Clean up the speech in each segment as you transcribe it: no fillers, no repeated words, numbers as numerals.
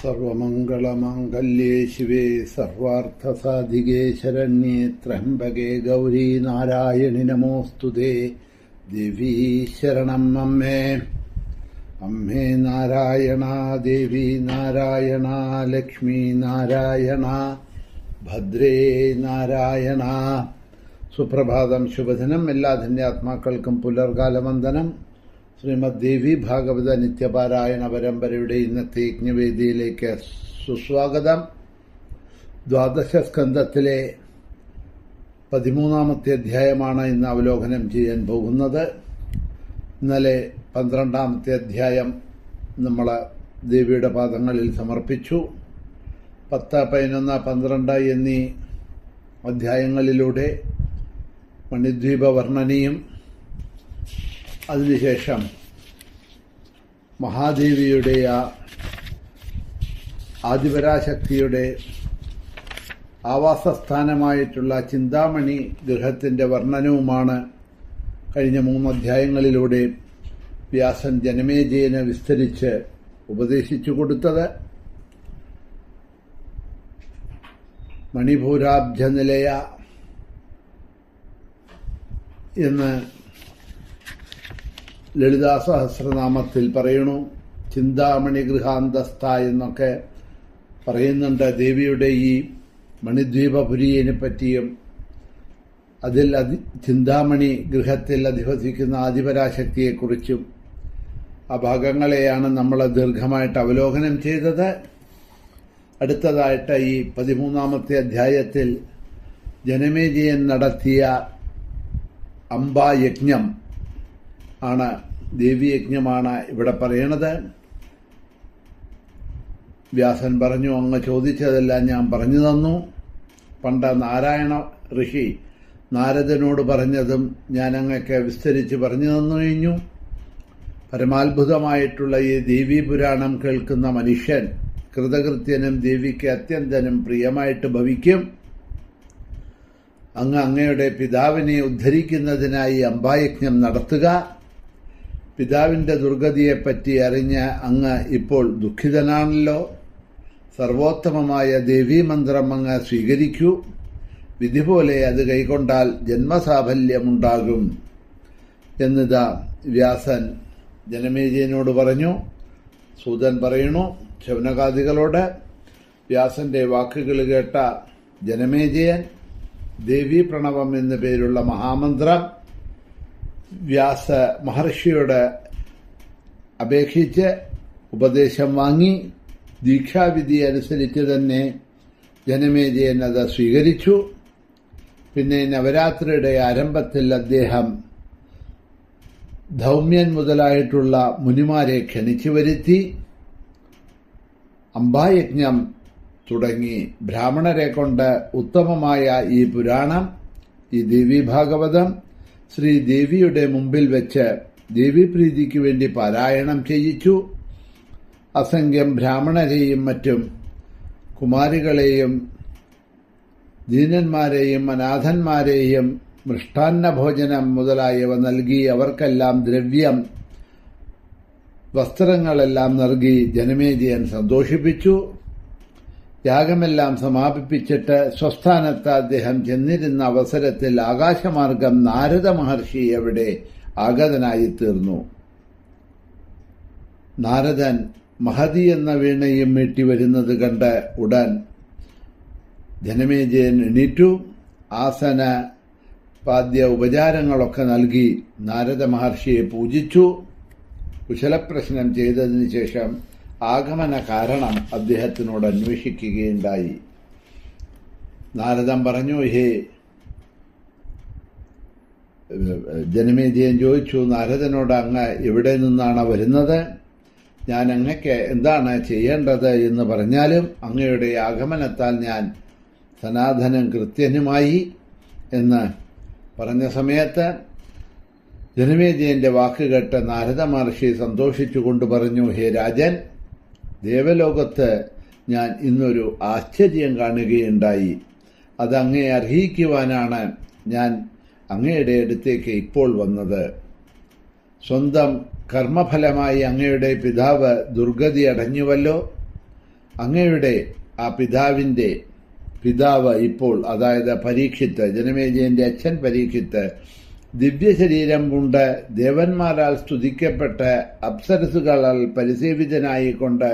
സർവമംഗളമാംഗല്യേ ശിവേ സർവാർത്ഥസാധികേ ശരണ്യേ ത്രയംബകേ ഗൗരീ നാരായണി നമോസ്തുതേ. ദേവീ ശരണം അമ്മേ. അമ്മേ നാരായണ, ദേവി നാരായണ, ലക്ഷ്മി നാരായണ, ഭദ്രേ നാരായണ. സുപ്രഭാതം, ശുഭദിനം. എല്ലാ ധന്യാത്മാക്കൾക്കും പുലർകാലവന്ദനം. ശ്രീമദ് ദേവി ഭാഗവത നിത്യപാരായണ പരമ്പരയുടെ ഇന്നത്തെ യജ്ഞവേദിയിലേക്ക് സുസ്വാഗതം. ദ്വാദശ സ്കന്ധത്തിലെ 13-ാമത്തെ അധ്യായമാണ് ഇന്ന് അവലോകനം ചെയ്യാൻ പോകുന്നത്. ഇന്നലെ 12-ാമത്തെ അധ്യായം നമ്മൾ ദേവിയുടെ പാദങ്ങളിൽ സമർപ്പിച്ചു. 10, 11, 12 എന്നീ അധ്യായങ്ങളിലൂടെ മണിദ്വീപ വർണ്ണനയും അതിനുശേഷം മഹാദേവിയുടെ ആദിപരാശക്തിയുടെ ആവാസസ്ഥാനമായിട്ടുള്ള ചിന്താമണി ഗൃഹത്തിൻ്റെ വർണ്ണനവുമാണ് കഴിഞ്ഞ 3 അധ്യായങ്ങളിലൂടെ വ്യാസൻ ജനമേജയന് വിസ്തരിച്ച് ഉപദേശിച്ചു കൊടുത്തത്. മണിപൂരാബ്ജനിലയ എന്ന് ലളിതാ സഹസ്രനാമത്തിൽ പറയണു. ചിന്താമണി ഗൃഹാന്തസ്ഥ എന്നൊക്കെ പറയുന്നുണ്ട്. ദേവിയുടെ ഈ മണിദ്വീപപുരിയെ പറ്റിയും അതിൽ ചിന്താമണി ഗൃഹത്തിൽ അധിവസിക്കുന്ന ആദിപരാശക്തിയെക്കുറിച്ചും ആ ഭാഗങ്ങളെയാണ് നമ്മൾ ദീർഘമായിട്ട് അവലോകനം ചെയ്തത്. അടുത്തതായിട്ട് ഈ 13-ാമത്തെ അധ്യായത്തിൽ ജനമേജയൻ നടത്തിയ അംബായജ്ഞം ആണ്, ദേവീയജ്ഞമാണ് ഇവിടെ പറയണത്. വ്യാസൻ പറഞ്ഞു, അങ്ങ് ചോദിച്ചതെല്ലാം ഞാൻ പറഞ്ഞു തന്നു. പണ്ട് നാരായണ ഋഷി നാരദനോട് പറഞ്ഞതും ഞാൻ അങ്ങക്ക് വിസ്തരിച്ച് പറഞ്ഞു തന്നു കഴിഞ്ഞു. പരമാത്ഭുതമായിട്ടുള്ള ഈ ദേവീപുരാണം കേൾക്കുന്ന മനുഷ്യൻ കൃതകൃത്യനും ദേവിക്ക് അത്യന്തനും പ്രിയമായിട്ട് ഭവിക്കും. അങ്ങയുടെ പിതാവിനെ ഉദ്ധരിക്കുന്നതിനായി അംബായജ്ഞം നടത്തുക. പിതാവിൻ്റെ ദുർഗതിയെപ്പറ്റി അറിഞ്ഞ അങ്ങ് ഇപ്പോൾ ദുഃഖിതനാണല്ലോ. സർവോത്തമമായ ദേവീമന്ത്രം അങ്ങ് സ്വീകരിക്കൂ. വിധി പോലെ അത് കൈക്കൊണ്ടാൽ ജന്മസാഫല്യമുണ്ടാകും എന്നിതാ വ്യാസൻ ജനമേജയനോട് പറഞ്ഞു. സൂതൻ പറയണു ശൗനകാദികളോട്. വ്യാസന്റെ വാക്കുകൾ കേട്ട ജനമേജയൻ ദേവീ പ്രണവം എന്നു പേരുള്ള മഹാമന്ത്രം വ്യാസ മഹർഷിയോട് അപേക്ഷിച്ച് ഉപദേശം വാങ്ങി. ദീക്ഷാവിധി അനുസരിച്ച് തന്നെ ജനമേജയൻ അത് സ്വീകരിച്ചു. പിന്നെ നവരാത്രിയുടെ ആരംഭത്തിൽ അദ്ദേഹം ധൗമ്യൻ മുതലായിട്ടുള്ള മുനിമാരെ ക്ഷണിച്ചു വരുത്തി. അംബായജ്ഞം തുടങ്ങി ബ്രാഹ്മണരെ കൊണ്ട് ഉത്തമമായ ഈ പുരാണം, ഈ ദേവീഭാഗവതം ശ്രീദേവിയുടെ മുമ്പിൽ വെച്ച് ദേവീപ്രീതിക്ക് വേണ്ടി പാരായണം ചെയ്യിച്ചു. അസംഖ്യം ബ്രാഹ്മണരെയും മറ്റും കുമാരികളെയും ദീനന്മാരെയും അനാഥന്മാരെയും മൃഷ്ടാന്ന ഭോജനം മുതലായവ നൽകി അവർക്കെല്ലാം ദ്രവ്യം, വസ്ത്രങ്ങളെല്ലാം നൽകി ജനമേജയൻ സന്തോഷിപ്പിച്ചു. യാഗമെല്ലാം സമാപിപ്പിച്ചിട്ട് സ്വസ്ഥാനത്ത് അദ്ദേഹം ചെന്നിരുന്ന അവസരത്തിൽ ആകാശമാർഗം നാരദ മഹർഷി അവിടെ ആഗതനായി തീർന്നു. നാരദൻ മഹതി എന്ന വീണയും മീട്ടി വരുന്നത് കണ്ട് ഉടൻ ജനമേജയൻ എണീറ്റു. ആസന പാദ്യ ഉപചാരങ്ങളൊക്കെ നൽകി നാരദ മഹർഷിയെ പൂജിച്ചു. കുശലപ്രശ്നം ചെയ്തതിനു ശേഷം ആഗമന കാരണം അദ്ദേഹത്തിനോട് അന്വേഷിക്കുകയുണ്ടായി. നാരദൻ പറഞ്ഞു, ഹേ ജനമേജയൻ ചോദിച്ചു, നാരദനോട് അങ്ങ് എവിടെ നിന്നാണ് വരുന്നത്? ഞാൻ അങ്ങക്ക് എന്താണ് ചെയ്യേണ്ടത് എന്ന് പറഞ്ഞാലും അങ്ങയുടെ ആഗമനത്താൽ ഞാൻ സനാതനം കൃത്യനുമായി എന്ന് പറഞ്ഞ സമയത്ത് ജനമേജയന്റെ വാക്ക് കേട്ട് നാരദ മഹർഷി സന്തോഷിച്ചുകൊണ്ട് പറഞ്ഞു, ഹേ രാജൻ, ദേവലോകത്ത് ഞാൻ ഇന്നൊരു ആശ്ചര്യം കാണുകയുണ്ടായി. അത് അങ്ങയെ അറിയിക്കുവാനാണ് ഞാൻ അങ്ങയുടെ അടുത്തേക്ക് ഇപ്പോൾ വന്നത്. സ്വന്തം കർമ്മഫലമായി അങ്ങയുടെ പിതാവ് ദുർഗതി അടഞ്ഞുവല്ലോ. അങ്ങയുടെ ആ പിതാവിന്റെ പിതാവ് ഇപ്പോൾ, അതായത് പരീക്ഷിത്ത്, ജനമേജയന്റെ അച്ഛൻ പരീക്ഷിത്ത്, ദിവ്യശരീരം കൊണ്ട് ദേവന്മാരാൽ സ്തുതിക്കപ്പെട്ട് അപ്സരസുകളാൽ പരിസേവിതനായിക്കൊണ്ട്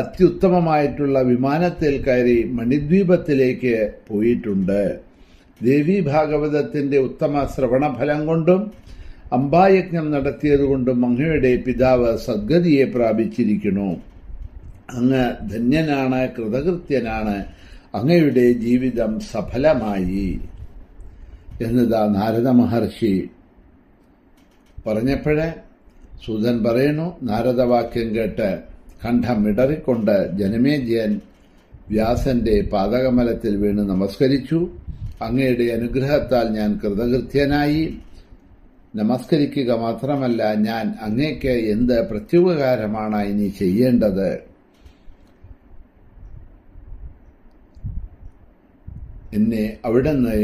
അത്യുത്തമമായിട്ടുള്ള വിമാനത്തിൽ കയറി മണിദ്വീപത്തിലേക്ക് പോയിട്ടുണ്ട്. ദേവീ ഭാഗവതത്തിന്റെ ഉത്തമ ശ്രവണഫലം കൊണ്ടും അംബായജ്ഞം നടത്തിയതുകൊണ്ടും അങ്ങയുടെ പിതാവ് സദ്ഗതിയെ പ്രാപിച്ചിരിക്കുന്നു. അങ്ങ് ധന്യനാണ്, കൃതകൃത്യനാണ്, അങ്ങയുടെ ജീവിതം സഫലമായി എന്നതാ നാരദ മഹർഷി പറഞ്ഞപ്പോഴേ സൂതൻ പറയുന്നു, നാരദവാക്യം കേട്ട് കണ്ഠം ഇടറിക്കൊണ്ട് ജനമേജയൻ വ്യാസന്റെ പാദകമലത്തിൽ വീണ് നമസ്കരിച്ചു. അങ്ങയുടെ അനുഗ്രഹത്താൽ ഞാൻ കൃതകൃത്യനായി. നമസ്കരിക്കുക മാത്രമല്ല, ഞാൻ അങ്ങേക്ക് എന്ത് പ്രത്യുപകാരമാണ് ഇനി ചെയ്യേണ്ടത്? എന്നെ അവിടുന്ന്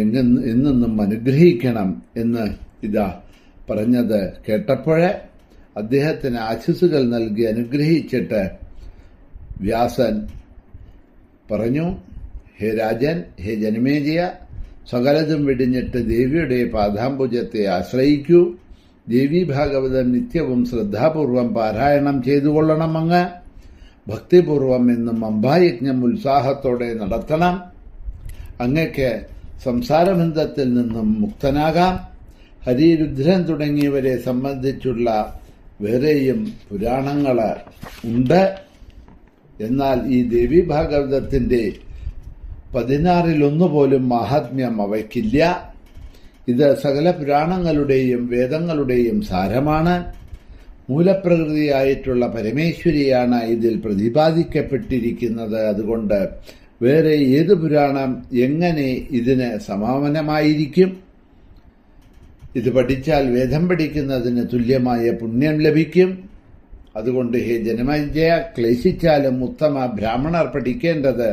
എന്നെന്നും അനുഗ്രഹിക്കണം എന്ന് ഇതാ പറഞ്ഞത് കേട്ടപ്പോഴേ അദ്ദേഹത്തിന് ആശിസ്സുകൾ നൽകി അനുഗ്രഹിച്ചിട്ട് വ്യാസൻ പറഞ്ഞു, ഹേ രാജൻ, ഹേ ജനമേജയ, സകലതും വെടിഞ്ഞിട്ട് ദേവിയുടെ പാദാംബുജത്തെ ആശ്രയിക്കൂ. ദേവീ ഭാഗവതം നിത്യവും ശ്രദ്ധാപൂർവം പാരായണം ചെയ്തുകൊള്ളണം. അങ്ങ് ഭക്തിപൂർവം എന്നും അംബായജ്ഞം ഉത്സാഹത്തോടെ നടത്തണം. അങ്ങക്ക് സംസാരബന്ധത്തിൽ നിന്നും മുക്തനാകാം. ഹരിരുദ്രൻ തുടങ്ങിയവരെ സംബന്ധിച്ചുള്ള വേറെയും പുരാണങ്ങൾ ഉണ്ട്. എന്നാൽ ഈ ദേവീ ഭാഗവതത്തിന്റെ 16 പോലും മാഹാത്മ്യം അവയ്ക്കില്ല. ഇത് സകല പുരാണങ്ങളുടെയും വേദങ്ങളുടെയും സാരമാണ്. മൂലപ്രകൃതിയായിട്ടുള്ള പരമേശ്വരിയാണ് ഇതിൽ പ്രതിപാദിക്കപ്പെട്ടിരിക്കുന്നത്. അതുകൊണ്ട് വേറെ ഏത് പുരാണം എങ്ങനെ ഇതിന് സമാനമായിരിക്കും? ഇത് പഠിച്ചാൽ വേദം പഠിക്കുന്നതിന് തുല്യമായ പുണ്യം ലഭിക്കും. അതുകൊണ്ട് ഹേ ജനമേജയ, ക്ലേശിച്ചാലും ഉത്തമ ബ്രാഹ്മണർ പഠിക്കേണ്ടത്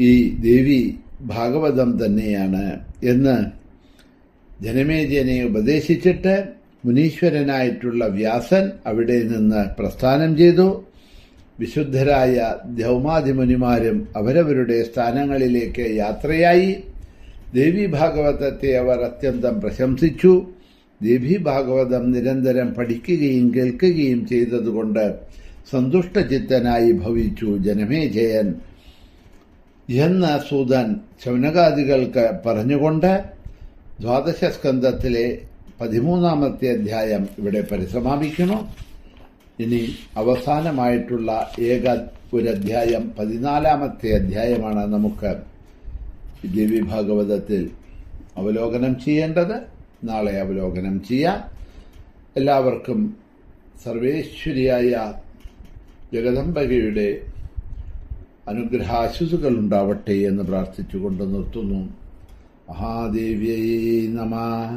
ഈ ദേവി ഭാഗവതം തന്നെയാണ് എന്ന് ജനമേജയനെ ഉപദേശിച്ചിട്ട് മുനീശ്വരനായിട്ടുള്ള വ്യാസൻ അവിടെ നിന്ന് പ്രസ്ഥാനം ചെയ്തു. വിശുദ്ധരായ ധൗമാദിമുനിമാരും അവരവരുടെ സ്ഥാനങ്ങളിലേക്ക് യാത്രയായി. ദേവീ ഭാഗവതത്തെ അവർ അത്യന്തം പ്രശംസിച്ചു. ദേവീ ഭാഗവതം നിരന്തരം പഠിക്കുകയും കേൾക്കുകയും ചെയ്തതുകൊണ്ട് സന്തുഷ്ടചിത്തനായി ഭവിച്ചു ജനമേജയൻ എന്ന് സൂതൻ ശൗനകാദികൾക്ക് പറഞ്ഞുകൊണ്ട് 12 സ്കന്ധത്തിലെ 13-ാമത്തെ അധ്യായം ഇവിടെ പരിസമാപിക്കുന്നു. ഇനി അവസാനമായിട്ടുള്ള ഒരു അധ്യായം 14-ാമത്തെ അധ്യായമാണ് നമുക്ക് ദേവീ ഭാഗവതത്തിൽ അവലോകനം ചെയ്യേണ്ടത്. നാളെ അവലോകനം ചെയ്യാം. എല്ലാവർക്കും സർവേശ്വരിയായ ജഗദംബകയുടെ അനുഗ്രഹാശിസുകൾ ഉണ്ടാവട്ടെ എന്ന് പ്രാർത്ഥിച്ചുകൊണ്ട് നിർത്തുന്നു. മഹാദേവ്യൈ നമഃ.